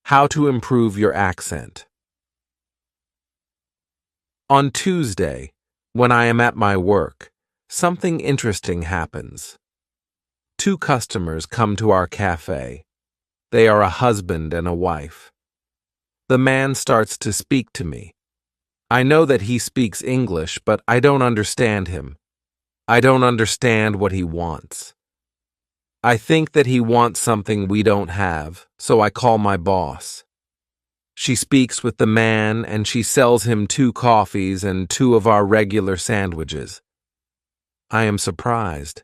How to improve your accent. On Tuesday, when I am at my work, something interesting happens. Two customers come to our cafe. They are a husband and a wife. The man starts to speak to me. I know that he speaks English, but I don't understand him. I don't understand what he wants. I think that he wants something we don't have, so I call my boss. She speaks with the man and she sells him 2 coffees and 2 of our regular sandwiches. I am surprised.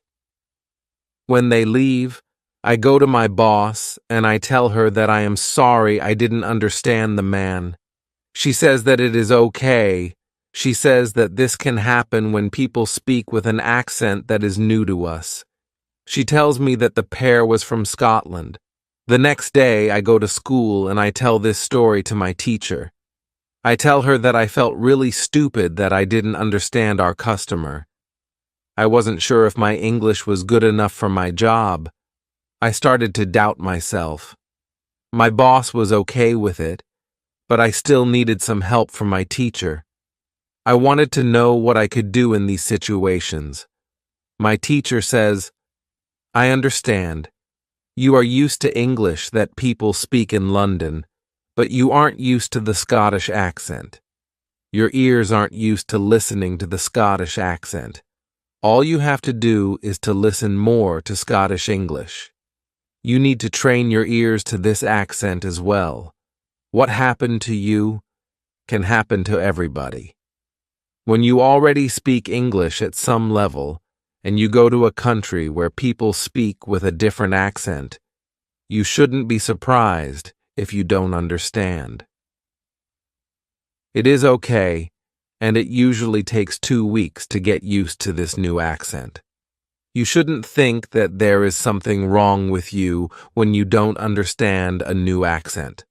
When they leave, I go to my boss and I tell her that I am sorry I didn't understand the man. She says that it is okay. She says that this can happen when people speak with an accent that is new to us. She tells me that the pair was from Scotland. The next day, I go to school and I tell this story to my teacher. I tell her that I felt really stupid that I didn't understand our customer. I wasn't sure if my English was good enough for my job. I started to doubt myself. My boss was okay with it, but I still needed some help from my teacher. I wanted to know what I could do in these situations. My teacher says, I understand. You are used to English that people speak in London, but you aren't used to the Scottish accent. Your ears aren't used to listening to the Scottish accent. All you have to do is to listen more to Scottish English. You need to train your ears to this accent as well. What happened to you can happen to everybody. When you already speak English at some level, and you go to a country where people speak with a different accent, you shouldn't be surprised if you don't understand. It is okay, and it usually takes 2 weeks to get used to this new accent. You shouldn't think that there is something wrong with you when you don't understand a new accent.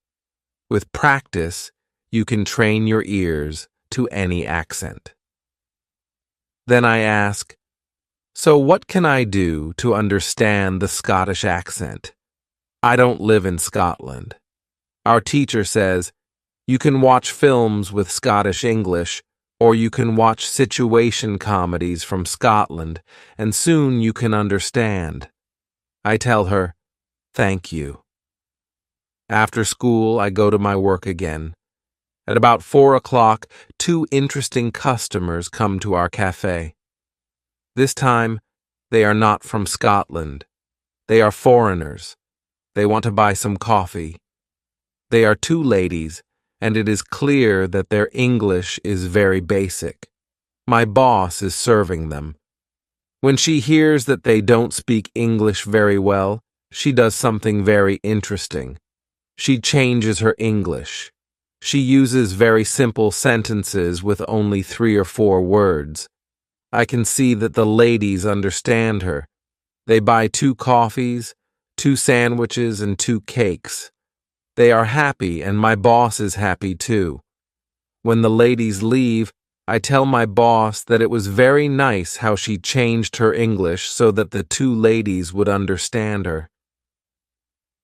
With practice, you can train your ears to any accent. Then I ask, so what can I do to understand the Scottish accent? I don't live in Scotland. Our teacher says, you can watch films with Scottish English, or you can watch situation comedies from Scotland, and soon you can understand. I tell her, thank you. After school, I go to my work again. At about 4 o'clock, 2 interesting customers come to our cafe. This time, they are not from Scotland. They are foreigners. They want to buy some coffee. They are 2 ladies, and it is clear that their English is very basic. My boss is serving them. When she hears that they don't speak English very well, she does something very interesting. She changes her English. She uses very simple sentences with only 3 or 4 words. I can see that the ladies understand her. They buy 2 coffees, 2 sandwiches, and 2 cakes. They are happy, and my boss is happy too. When the ladies leave, I tell my boss that it was very nice how she changed her English so that the 2 ladies would understand her.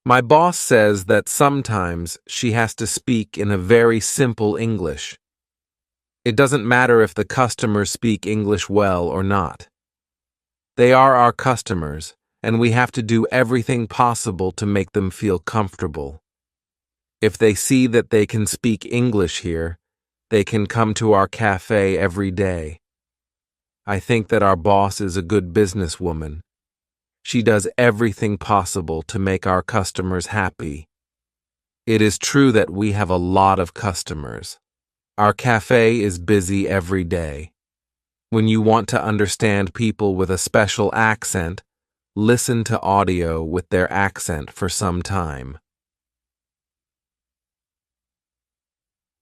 My boss says that sometimes she has to speak in a very simple English. It doesn't matter if the customers speak English well or not. They are our customers, and we have to do everything possible to make them feel comfortable. If they see that they can speak English here, they can come to our cafe every day. I think that our boss is a good businesswoman. She does everything possible to make our customers happy. It is true that we have a lot of customers. Our cafe is busy every day. When you want to understand people with a special accent, listen to audio with their accent for some time.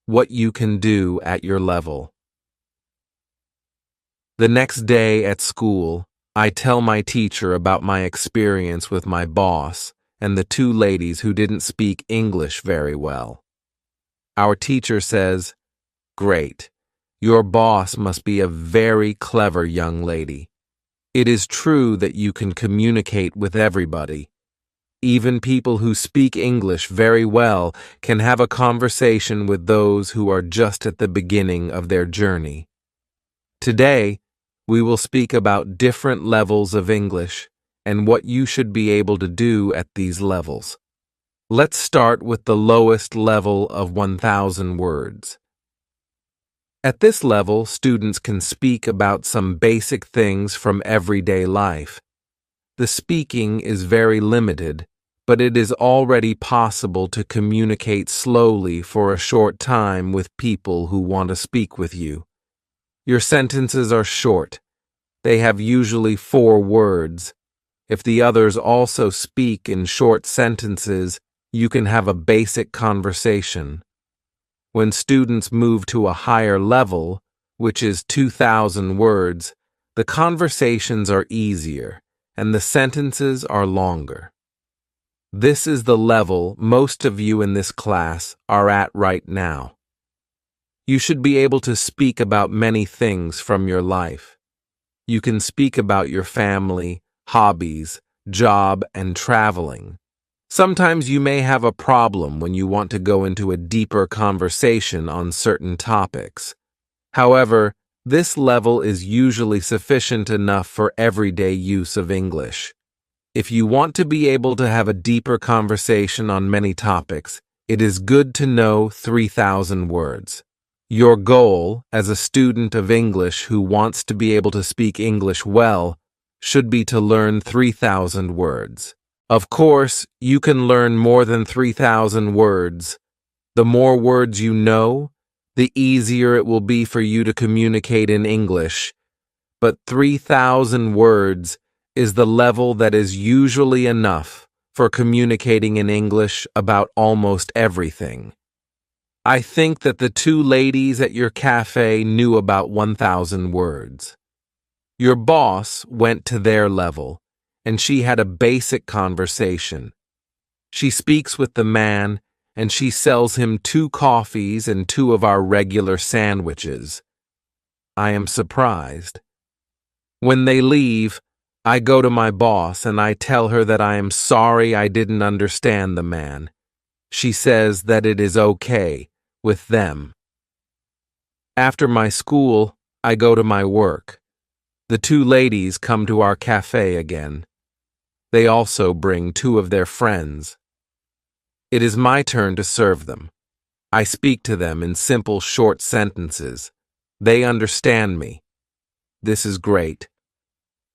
What you can do at your level. The next day at school, I tell my teacher about my experience with my boss and the 2 ladies who didn't speak English very well. Our teacher says, great. Your boss must be a very clever young lady. It is true that you can communicate with everybody. Even people who speak English very well can have a conversation with those who are just at the beginning of their journey. Today, we will speak about different levels of English and what you should be able to do at these levels. Let's start with the lowest level of 1,000 words. At this level, students can speak about some basic things from everyday life. The speaking is very limited, but it is already possible to communicate slowly for a short time with people who want to speak with you. Your sentences are short. They have usually 4 words. If the others also speak in short sentences, you can have a basic conversation. When students move to a higher level, which is 2,000 words, the conversations are easier and the sentences are longer. This is the level most of you in this class are at right now. You should be able to speak about many things from your life. You can speak about your family, hobbies, job, and traveling. Sometimes you may have a problem when you want to go into a deeper conversation on certain topics. However, this level is usually sufficient enough for everyday use of English. If you want to be able to have a deeper conversation on many topics, it is good to know 3,000 words. Your goal as a student of English who wants to be able to speak English well should be to learn 3,000 words. Of course, you can learn more than 3,000 words. The more words you know, the easier it will be for you to communicate in English. But 3,000 words is the level that is usually enough for communicating in English about almost everything. I think that the 2 ladies at your cafe knew about 1,000 words. Your boss went to their level, and she had a basic conversation. She speaks with the man, and she sells him 2 coffees and 2 of our regular sandwiches. I am surprised. When they leave, I go to my boss and I tell her that I am sorry I didn't understand the man. She says that it is okay with them. After my school, I go to my work. The 2 ladies come to our cafe again. They also bring 2 of their friends. It is my turn to serve them. I speak to them in simple, short sentences. They understand me. This is great.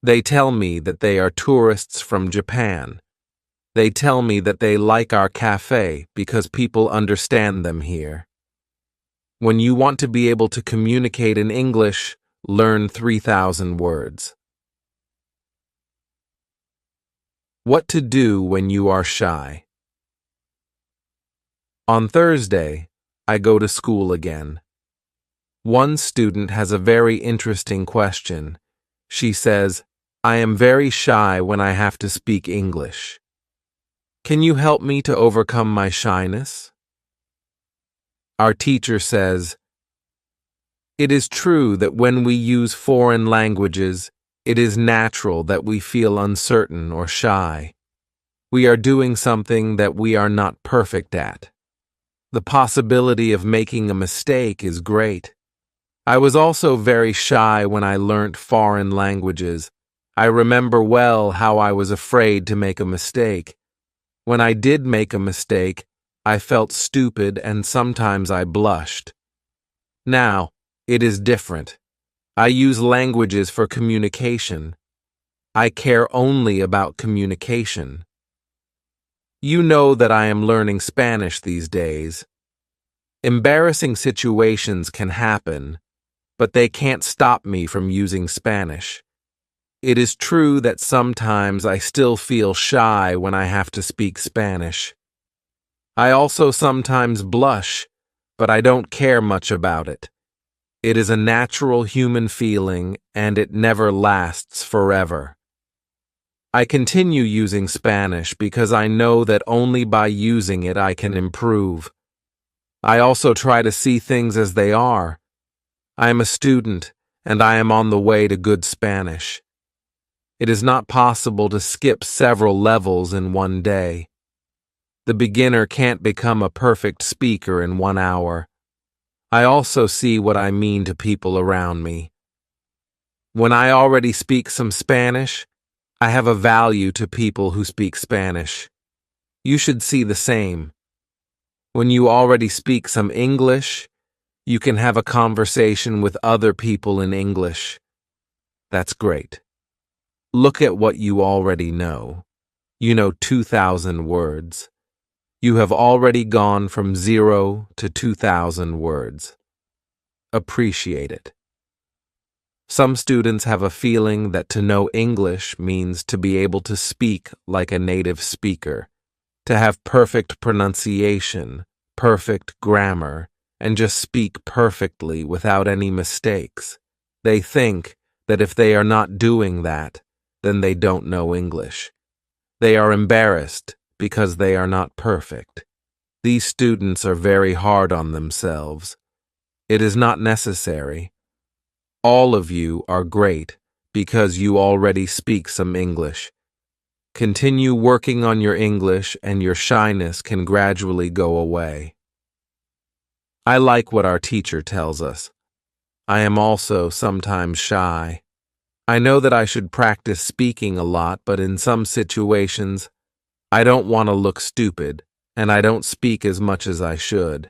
They tell me that they are tourists from Japan. They tell me that they like our cafe because people understand them here. When you want to be able to communicate in English, learn 3,000 words. What to do when you are shy. On Thursday, I go to school again. One student has a very interesting question. She says, "I am very shy when I have to speak English. Can you help me to overcome my shyness?" Our teacher says, "It is true that when we use foreign languages, it is natural that we feel uncertain or shy. We are doing something that we are not perfect at. The possibility of making a mistake is great. I was also very shy when I learnt foreign languages. I remember well how I was afraid to make a mistake. When I did make a mistake, I felt stupid and sometimes I blushed. Now, it is different. I use languages for communication. I care only about communication. You know that I am learning Spanish these days. Embarrassing situations can happen, but they can't stop me from using Spanish. It is true that sometimes I still feel shy when I have to speak Spanish. I also sometimes blush, but I don't care much about it. It is a natural human feeling, and it never lasts forever. I continue using Spanish because I know that only by using it I can improve. I also try to see things as they are. I am a student, and I am on the way to good Spanish. It is not possible to skip several levels in one day. The beginner can't become a perfect speaker in 1 hour. I also see what I mean to people around me. When I already speak some Spanish, I have a value to people who speak Spanish. You should see the same. When you already speak some English, you can have a conversation with other people in English. That's great. Look at what you already know. You know 2,000 words. You have already gone from 0 to 2,000 words. Appreciate it. Some students have a feeling that to know English means to be able to speak like a native speaker, to have perfect pronunciation, perfect grammar, and just speak perfectly without any mistakes. They think that if they are not doing that, then they don't know English. They are embarrassed because they are not perfect. These students are very hard on themselves. It is not necessary. All of you are great because you already speak some English. Continue working on your English and your shyness can gradually go away. I like what our teacher tells us. I am also sometimes shy. I know that I should practice speaking a lot, but in some situations, I don't want to look stupid, and I don't speak as much as I should.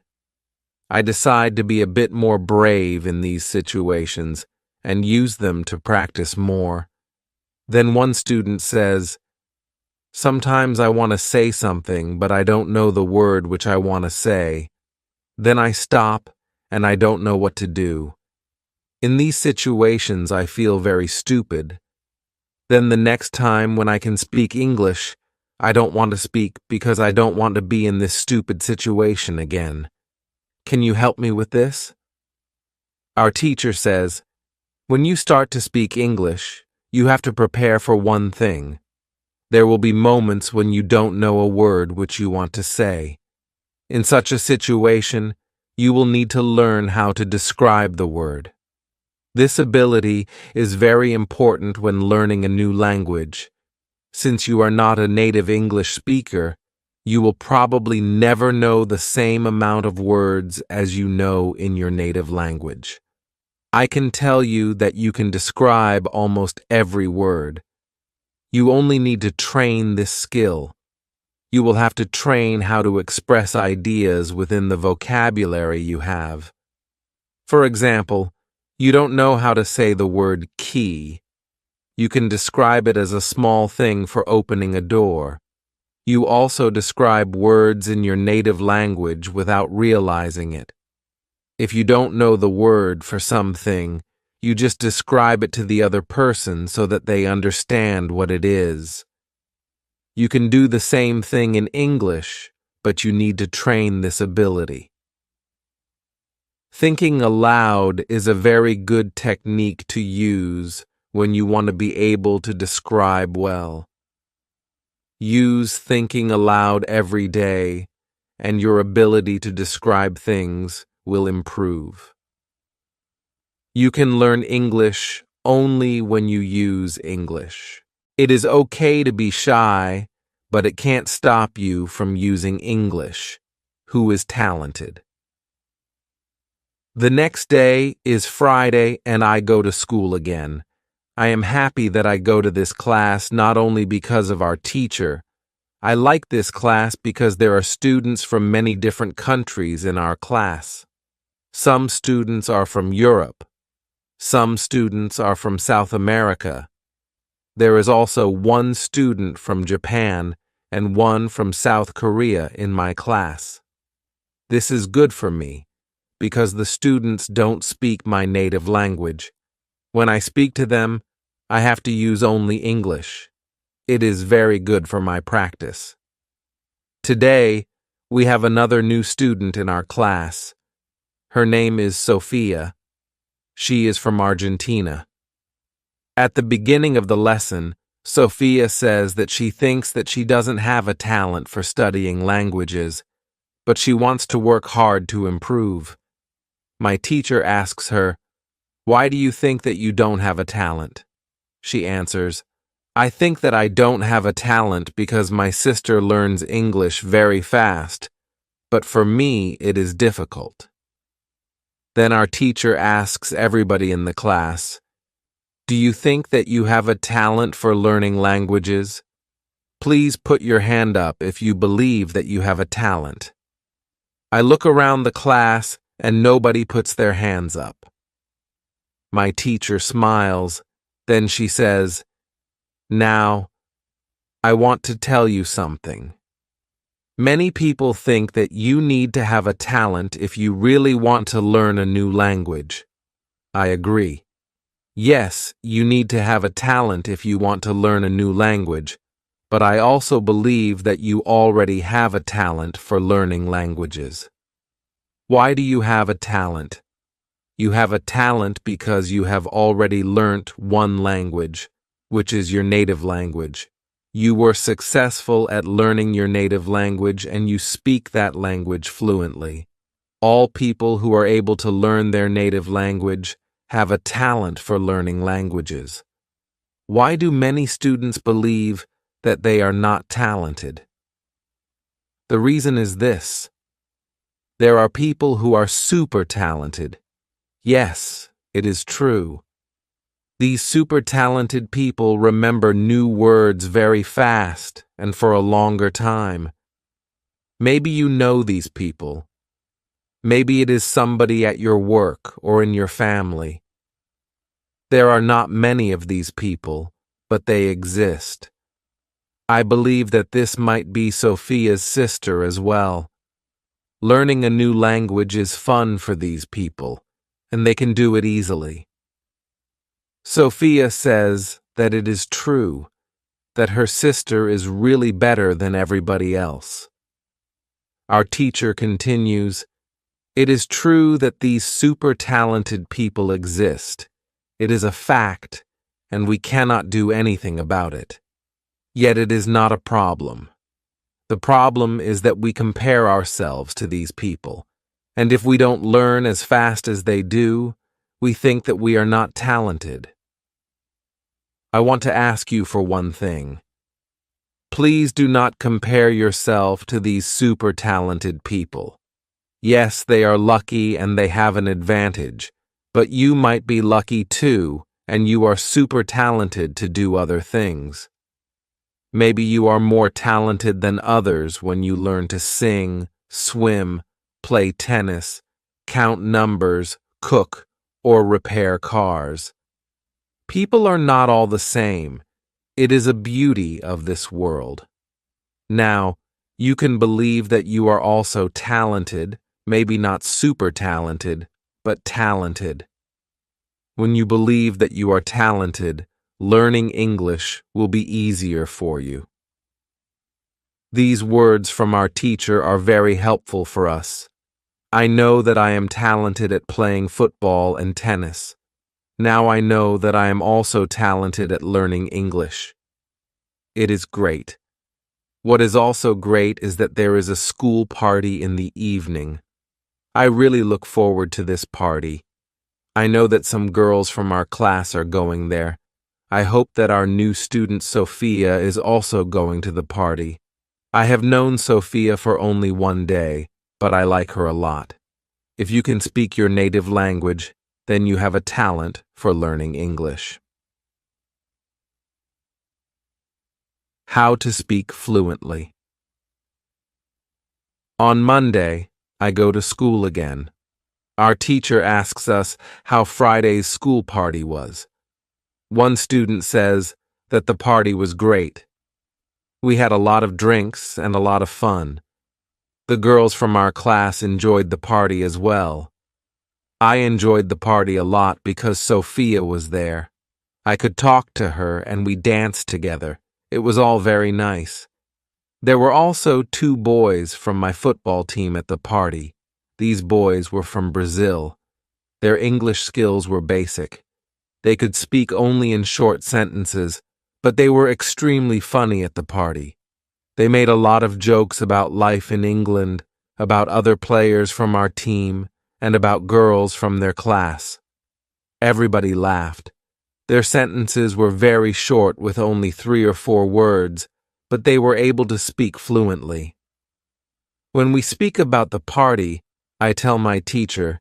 I decide to be a bit more brave in these situations and use them to practice more. Then one student says, "Sometimes I want to say something, but I don't know the word which I want to say. Then I stop, and I don't know what to do. In these situations, I feel very stupid. Then the next time when I can speak English, I don't want to speak because I don't want to be in this stupid situation again. Can you help me with this?" Our teacher says, when you start to speak English, you have to prepare for one thing. There will be moments when you don't know a word which you want to say. In such a situation, you will need to learn how to describe the word. This ability is very important when learning a new language. Since you are not a native English speaker, you will probably never know the same amount of words as you know in your native language. I can tell you that you can describe almost every word. You only need to train this skill. You will have to train how to express ideas within the vocabulary you have. For example, you don't know how to say the word key. You can describe it as a small thing for opening a door. You also describe words in your native language without realizing it. If you don't know the word for something, you just describe it to the other person so that they understand what it is. You can do the same thing in English, but you need to train this ability. Thinking aloud is a very good technique to use when you want to be able to describe well. Use thinking aloud every day, and your ability to describe things will improve. You can learn English only when you use English. It is okay to be shy, but it can't stop you from using English. Who is talented? The next day is Friday and I go to school again. I am happy that I go to this class not only because of our teacher. I like this class because there are students from many different countries in our class. Some students are from Europe. Some students are from South America. There is also one student from Japan and one from South Korea in my class. This is good for me because the students don't speak my native language. When I speak to them, I have to use only English. It is very good for my practice. Today, we have another new student in our class. Her name is Sophia. She is from Argentina. At the beginning of the lesson, Sophia says that she thinks that she doesn't have a talent for studying languages, but she wants to work hard to improve. My teacher asks her, "Why do you think that you don't have a talent?" She answers, I think that I don't have a talent because my sister learns English very fast, but for me it is difficult. Then our teacher asks everybody in the class, "Do you think that you have a talent for learning languages? Please put your hand up if you believe that you have a talent." I look around the class and nobody puts their hands up. My teacher smiles, then she says, "Now, I want to tell you something. Many people think that you need to have a talent if you really want to learn a new language. I agree. Yes, you need to have a talent if you want to learn a new language, but I also believe that you already have a talent for learning languages. Why do you have a talent? You have a talent because you have already learnt one language, which is your native language. You were successful at learning your native language and you speak that language fluently. All people who are able to learn their native language have a talent for learning languages. Why do many students believe that they are not talented? The reason is this. There are people who are super talented. Yes, it is true. These super talented people remember new words very fast and for a longer time. Maybe you know these people. Maybe it is somebody at your work or in your family. There are not many of these people, but they exist. I believe that this might be Sophia's sister as well. Learning a new language is fun for these people, and they can do it easily. Sophia says that it is true, that her sister is really better than everybody else. Our teacher continues, "It is true that these super talented people exist. It is a fact, and we cannot do anything about it. Yet it is not a problem. The problem is that we compare ourselves to these people, and if we don't learn as fast as they do, we think that we are not talented. I want to ask you for one thing. Please do not compare yourself to these super talented people. Yes, they are lucky and they have an advantage, but you might be lucky too, and you are super talented to do other things. Maybe you are more talented than others when you learn to sing, swim, play tennis, count numbers, cook, or repair cars. People are not all the same. It is a beauty of this world. Now, you can believe that you are also talented, maybe not super talented, but talented. When you believe that you are talented, learning English will be easier for you. These words from our teacher are very helpful for us. I know that I am talented at playing football and tennis. Now I know that I am also talented at learning English. It is great. What is also great is that there is a school party in the evening. I really look forward to this party. I know that some girls from our class are going there. I hope that our new student Sophia is also going to the party. I have known Sophia for only one day, but I like her a lot. If you can speak your native language, then you have a talent for learning English. How to speak fluently. On Monday, I go to school again. Our teacher asks us how Friday's school party was. One student says that the party was great. We had a lot of drinks and a lot of fun. The girls from our class enjoyed the party as well. I enjoyed the party a lot because Sophia was there. I could talk to her and we danced together. It was all very nice. There were also 2 boys from my football team at the party. These boys were from Brazil. Their English skills were basic. They could speak only in short sentences, but they were extremely funny at the party. They made a lot of jokes about life in England, about other players from our team, and about girls from their class. Everybody laughed. Their sentences were very short with only 3 or 4 words, but they were able to speak fluently. When we speak about the party, I tell my teacher,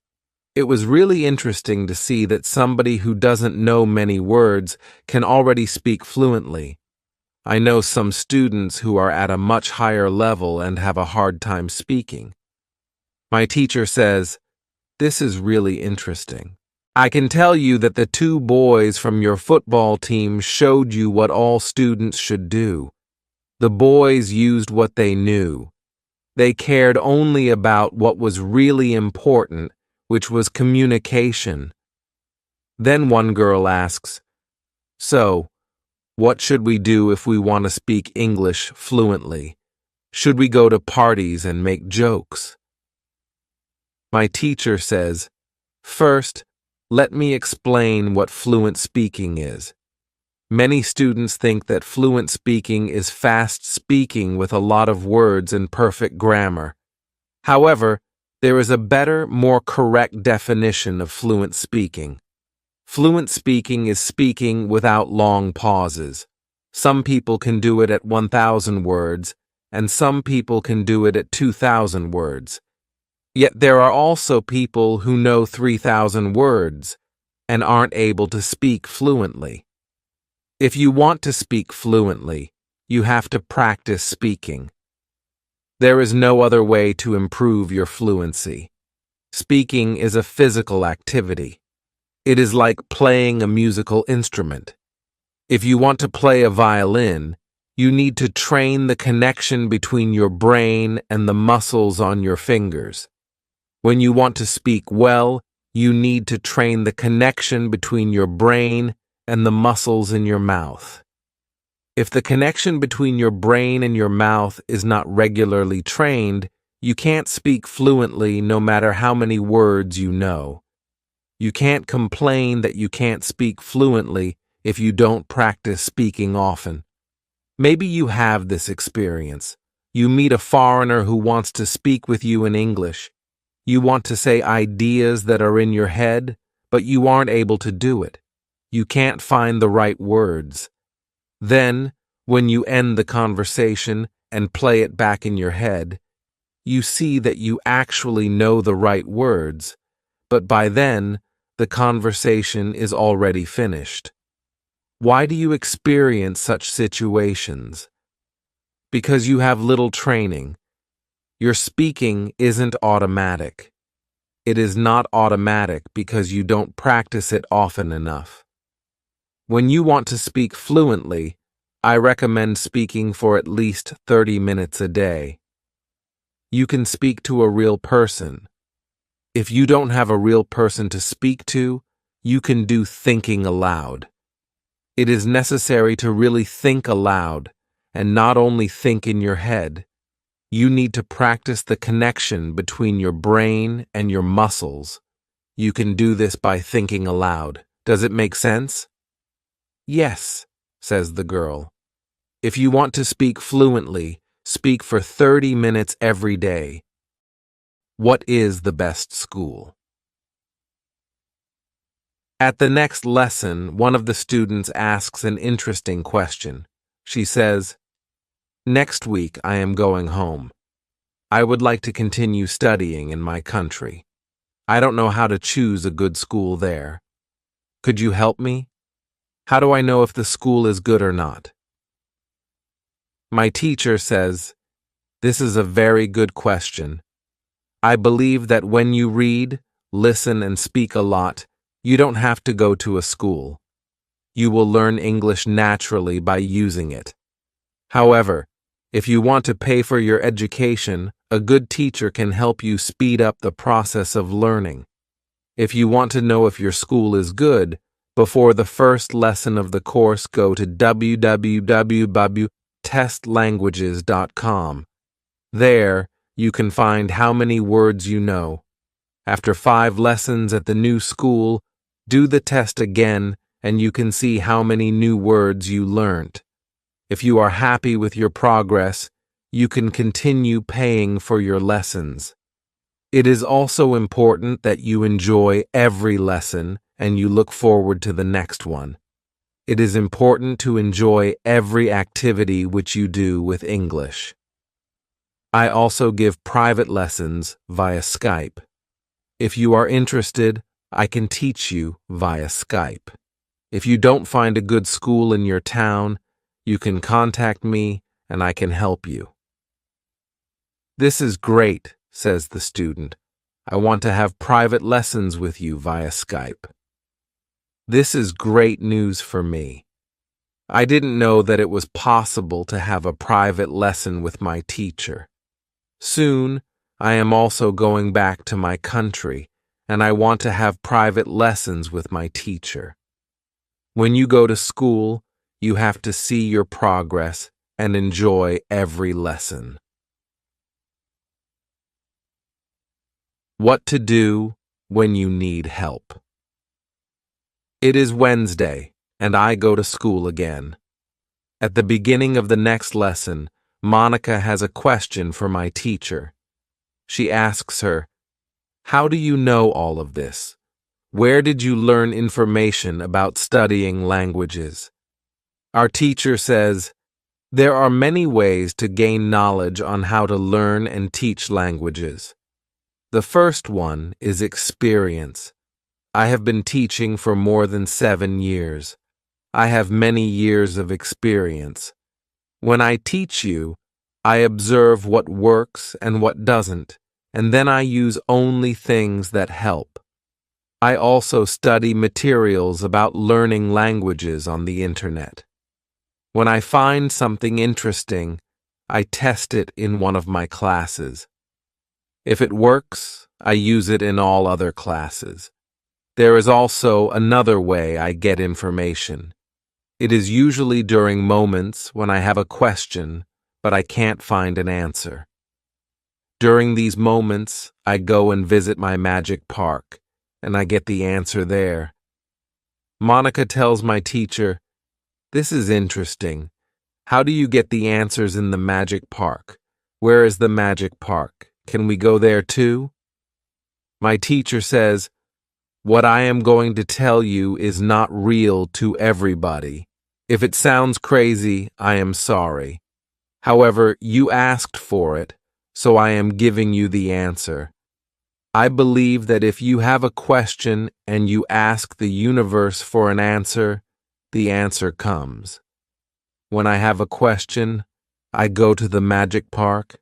it was really interesting to see that somebody who doesn't know many words can already speak fluently. I know some students who are at a much higher level and have a hard time speaking. My teacher says, this is really interesting. I can tell you that the 2 boys from your football team showed you what all students should do. The boys used what they knew. They cared only about what was really important, which was communication. Then one girl asks, so, what should we do if we want to speak English fluently? Should we go to parties and make jokes? My teacher says, first, let me explain what fluent speaking is. Many students think that fluent speaking is fast speaking with a lot of words and perfect grammar. However, there is a better, more correct definition of fluent speaking. Fluent speaking is speaking without long pauses. Some people can do it at 1,000 words, and some people can do it at 2,000 words. Yet there are also people who know 3,000 words and aren't able to speak fluently. If you want to speak fluently, you have to practice speaking. There is no other way to improve your fluency. Speaking is a physical activity. It is like playing a musical instrument. If you want to play a violin, you need to train the connection between your brain and the muscles on your fingers. When you want to speak well, you need to train the connection between your brain and the muscles in your mouth. If the connection between your brain and your mouth is not regularly trained, you can't speak fluently no matter how many words you know. You can't complain that you can't speak fluently if you don't practice speaking often. Maybe you have this experience. You meet a foreigner who wants to speak with you in English. You want to say ideas that are in your head, but you aren't able to do it. You can't find the right words. Then, when you end the conversation and play it back in your head, you see that you actually know the right words, but by then, the conversation is already finished. Why do you experience such situations? Because you have little training. Your speaking isn't automatic. It is not automatic because you don't practice it often enough. When you want to speak fluently, I recommend speaking for at least 30 minutes a day. You can speak to a real person. If you don't have a real person to speak to, you can do thinking aloud. It is necessary to really think aloud, and not only think in your head. You need to practice the connection between your brain and your muscles. You can do this by thinking aloud. Does it make sense? Yes, says the girl. If you want to speak fluently, speak for 30 minutes every day. What is the best school? At the next lesson, one of the students asks an interesting question. She says, next week I am going home. I would like to continue studying in my country. I don't know how to choose a good school there. Could you help me? How do I know if the school is good or not? My teacher says, this is a very good question. I believe that when you read, listen, and speak a lot, you don't have to go to a school. You will learn English naturally by using it. However, if you want to pay for your education, a good teacher can help you speed up the process of learning. If you want to know if your school is good, before the first lesson of the course, go to www.testlanguages.com. There, you can find how many words you know. After 5 lessons at the new school, do the test again and you can see how many new words you learned. If you are happy with your progress, you can continue paying for your lessons. It is also important that you enjoy every lesson and you look forward to the next one. It is important to enjoy every activity which you do with English. I also give private lessons via Skype. If you are interested, I can teach you via Skype. If you don't find a good school in your town, you can contact me and I can help you. This is great, says the student. I want to have private lessons with you via Skype. This is great news for me. I didn't know that it was possible to have a private lesson with my teacher. Soon, I am also going back to my country, and I want to have private lessons with my teacher. When you go to school, you have to see your progress and enjoy every lesson. What to do when you need help. It is Wednesday, and I go to school again. At the beginning of the next lesson, Monica has a question for my teacher. She asks her, "How do you know all of this? Where did you learn information about studying languages?" Our teacher says, "There are many ways to gain knowledge on how to learn and teach languages. The first one is experience. I have been teaching for more than 7 years. I have many years of experience. When I teach you, I observe what works and what doesn't, and then I use only things that help. I also study materials about learning languages on the internet. When I find something interesting, I test it in one of my classes. If it works, I use it in all other classes. There is also another way I get information. It is usually during moments when I have a question, but I can't find an answer. During these moments, I go and visit my magic park, and I get the answer there. Monica tells my teacher, "This is interesting. How do you get the answers in the magic park? Where is the magic park? Can we go there too?" My teacher says, "What I am going to tell you is not real to everybody. If it sounds crazy, I am sorry. However, you asked for it, so I am giving you the answer. I believe that if you have a question and you ask the universe for an answer, the answer comes. When I have a question, I go to the magic park.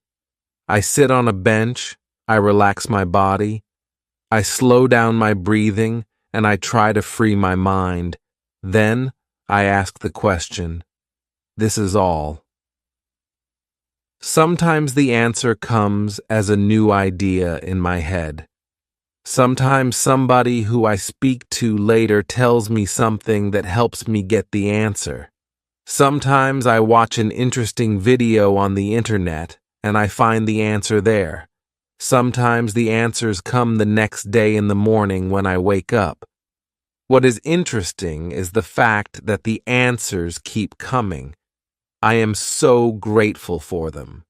I sit on a bench, I relax my body, I slow down my breathing, and I try to free my mind. Then I ask the question. This is all." Sometimes the answer comes as a new idea in my head. Sometimes somebody who I speak to later tells me something that helps me get the answer. Sometimes I watch an interesting video on the internet and I find the answer there. Sometimes the answers come the next day in the morning when I wake up. What is interesting is the fact that the answers keep coming. I am so grateful for them.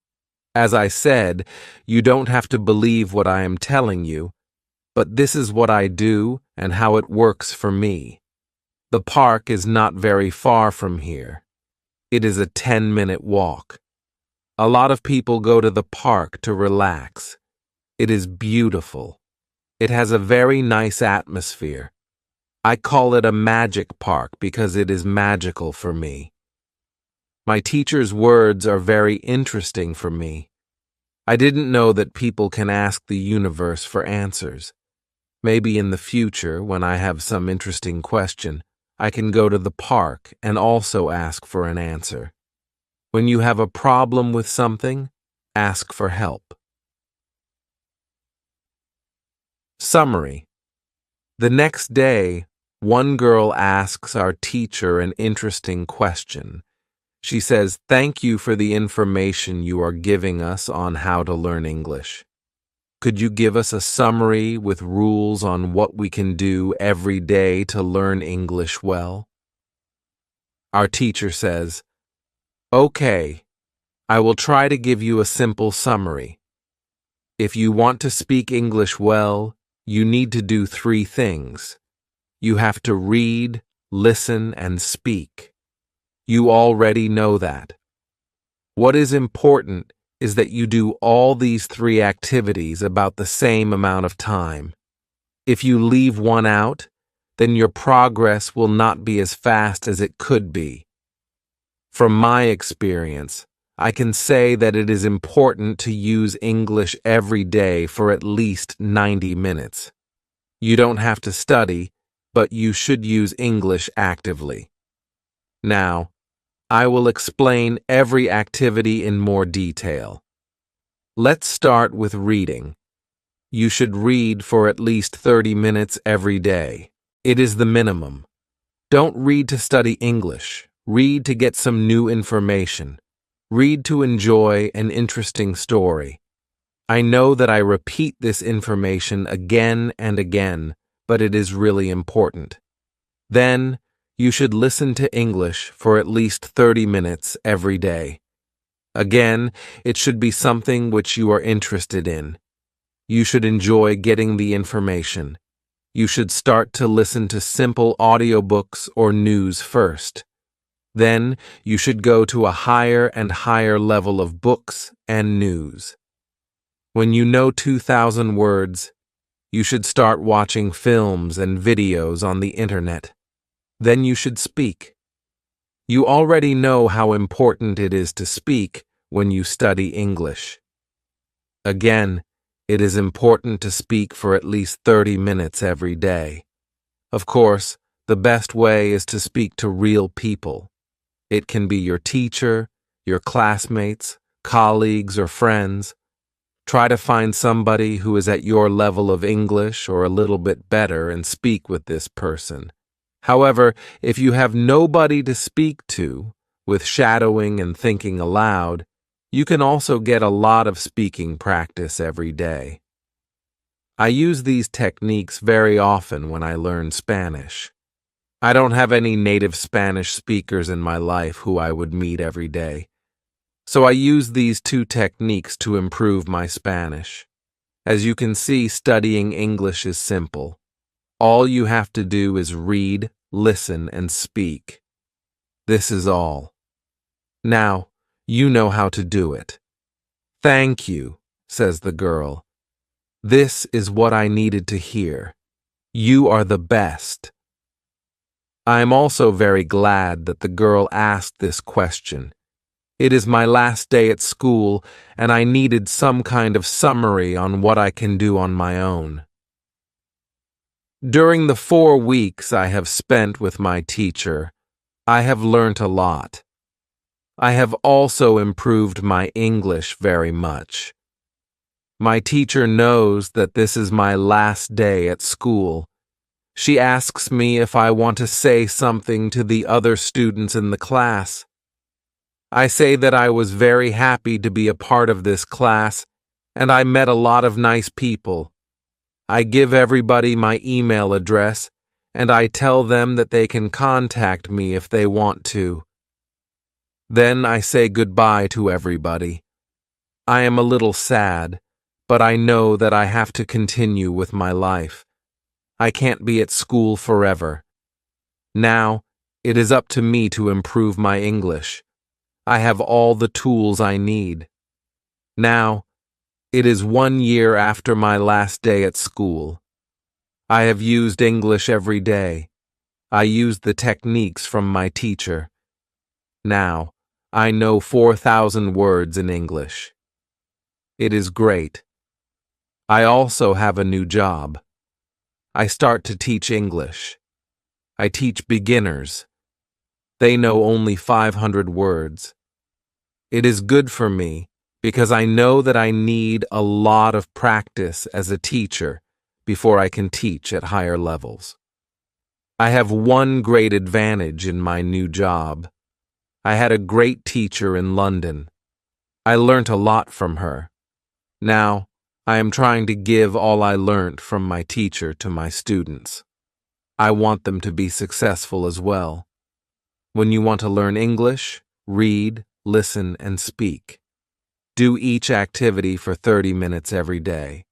As I said, you don't have to believe what I am telling you, but this is what I do and how it works for me. The park is not very far from here. It is a 10-minute walk. A lot of people go to the park to relax. It is beautiful. It has a very nice atmosphere. I call it a magic park because it is magical for me. My teacher's words are very interesting for me. I didn't know that people can ask the universe for answers. Maybe in the future, when I have some interesting question, I can go to the park and also ask for an answer. When you have a problem with something, ask for help. Summary. The next day, one girl asks our teacher an interesting question. She says, "Thank you for the information you are giving us on how to learn English. Could you give us a summary with rules on what we can do every day to learn English well?" Our teacher says, "Okay, I will try to give you a simple summary. If you want to speak English well, you need to do 3 things. You have to read, listen, and speak. You already know that. What is important is that you do all these three activities about the same amount of time. If you leave one out, then your progress will not be as fast as it could be. From my experience, I can say that it is important to use English every day for at least 90 minutes. You don't have to study, but you should use English actively. Now, I will explain every activity in more detail. Let's start with reading. You should read for at least 30 minutes every day. It is the minimum. Don't read to study English. Read to get some new information. Read to enjoy an interesting story. I know that I repeat this information again and again, but it is really important. Then, you should listen to English for at least 30 minutes every day. Again, it should be something which you are interested in. You should enjoy getting the information. You should start to listen to simple audiobooks or news first. Then, you should go to a higher and higher level of books and news. When you know 2,000 words, you should start watching films and videos on the internet. Then you should speak. You already know how important it is to speak when you study English. Again, it is important to speak for at least 30 minutes every day. Of course, the best way is to speak to real people. It can be your teacher, your classmates, colleagues, or friends. Try to find somebody who is at your level of English or a little bit better and speak with this person. However, if you have nobody to speak to, with shadowing and thinking aloud, you can also get a lot of speaking practice every day. I use these techniques very often when I learn Spanish. I don't have any native Spanish speakers in my life who I would meet every day, so I use these two techniques to improve my Spanish. As you can see, studying English is simple. All you have to do is read, listen, and speak. This is all. Now, you know how to do it. "Thank you," says the girl. "This is what I needed to hear. You are the best." I am also very glad that the girl asked this question. It is my last day at school, and I needed some kind of summary on what I can do on my own. During the 4 weeks I have spent with my teacher, I have learnt a lot. I have also improved my English very much. My teacher knows that this is my last day at school. She asks me if I want to say something to the other students in the class. I say that I was very happy to be a part of this class, and I met a lot of nice people. I give everybody my email address, and I tell them that they can contact me if they want to. Then I say goodbye to everybody. I am a little sad, but I know that I have to continue with my life. I can't be at school forever. Now, it is up to me to improve my English. I have all the tools I need. Now, it is 1 year after my last day at school. I have used English every day. I used the techniques from my teacher. Now, I know 4,000 words in English. It is great. I also have a new job. I start to teach English. I teach beginners. They know only 500 words. It is good for me because I know that I need a lot of practice as a teacher before I can teach at higher levels. I have one great advantage in my new job. I had a great teacher in London. I learnt a lot from her. Now, I am trying to give all I learnt from my teacher to my students. I want them to be successful as well. When you want to learn English, read, listen, and speak. Do each activity for 30 minutes every day.